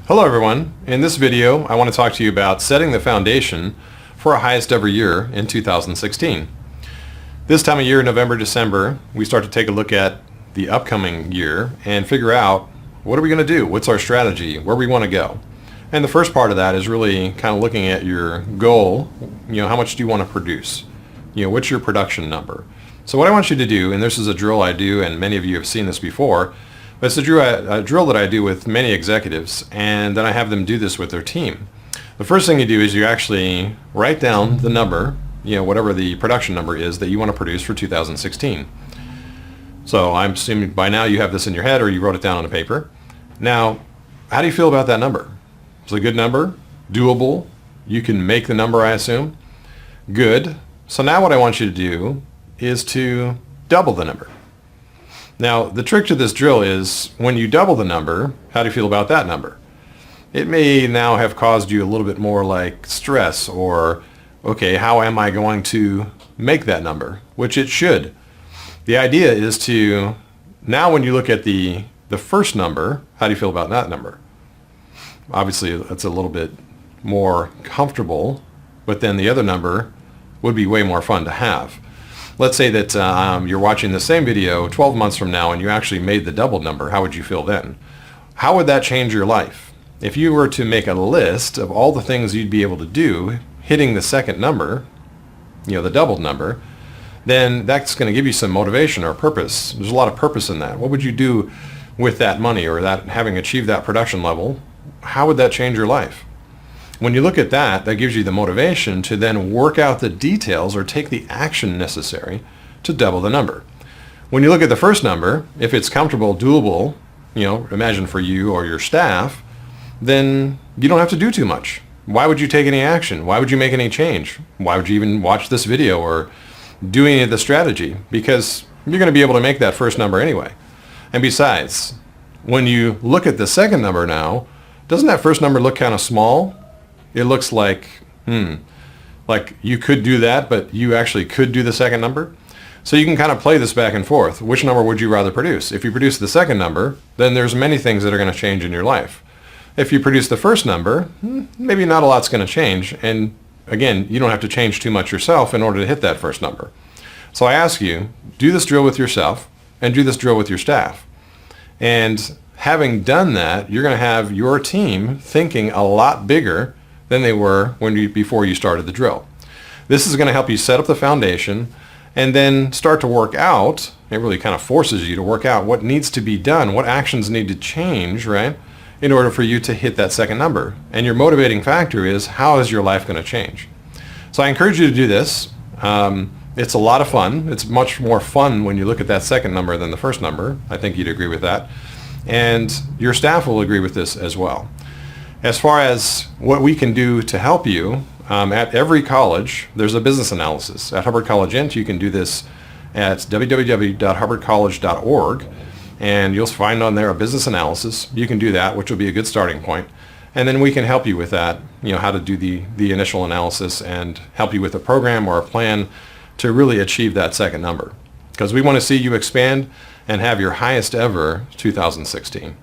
Hello everyone. In this video I want to talk to you about setting the foundation for our highest ever year in 2016. This time of year, November, December, we start to take a look at the upcoming year and figure out what are we going to do, what's our strategy, where we want to go. And the first part of that is really kind of looking at your goal, how much do you want to produce? What's your production number? So what I want you to do, and this is a drill I do, and many of you have seen this before, but it's a drill that I do with many executives, and then I have them do this with their team. The first thing you do is you actually write down the number, whatever the production number is that you want to produce for 2016. So I'm assuming by now you have this in your head or you wrote it down on a paper. Now, how do you feel about that number? It's a good number, doable, you can make the number, I assume. Good. So now what I want you to do is to double the number. Now, the trick to this drill is when you double the number, how do you feel about that number? It may now have caused you a little bit more like stress or, okay, how am I going to make that number? Which it should. The idea is to, now when you look at the first number, how do you feel about that number? Obviously, that's a little bit more comfortable, but then the other number would be way more fun to have. Let's say that you're watching the same video 12 months from now and you actually made the double number. How would you feel then? How would that change your life? If you were to make a list of all the things you'd be able to do hitting the second number, the doubled number, then that's going to give you some motivation or purpose. There's a lot of purpose in that. What would you do with that money or that having achieved that production level? How would that change your life? When you look at that, that gives you the motivation to then work out the details or take the action necessary to double the number. When you look at the first number, if it's comfortable, doable, imagine for you or your staff, then you don't have to do too much. Why would you take any action? Why would you make any change? Why would you even watch this video or do any of the strategy? Because you're going to be able to make that first number anyway. And besides, when you look at the second number now, doesn't that first number look kind of small? It looks like, like you could do that, but you actually could do the second number. So you can kind of play this back and forth. Which number would you rather produce? If you produce the second number, then there's many things that are going to change in your life. If you produce the first number, maybe not a lot's going to change. And again, you don't have to change too much yourself in order to hit that first number. So I ask you, do this drill with yourself and do this drill with your staff. And having done that, you're going to have your team thinking a lot bigger than they were before you started the drill. This is going to help you set up the foundation and then start to work out. It really kind of forces you to work out what needs to be done, what actions need to change, right, in order for you to hit that second number. And your motivating factor is, how is your life going to change? So I encourage you to do this. It's a lot of fun. It's much more fun when you look at that second number than the first number. I think you'd agree with that. And your staff will agree with this as well. As far as what we can do to help you, at every college, there's a business analysis. At Hubbard College Int, you can do this at www.hubbardcollege.org, and you'll find on there a business analysis. You can do that, which will be a good starting point. And then we can help you with that, how to do the initial analysis and help you with a program or a plan to really achieve that second number. Because we want to see you expand and have your highest ever 2016.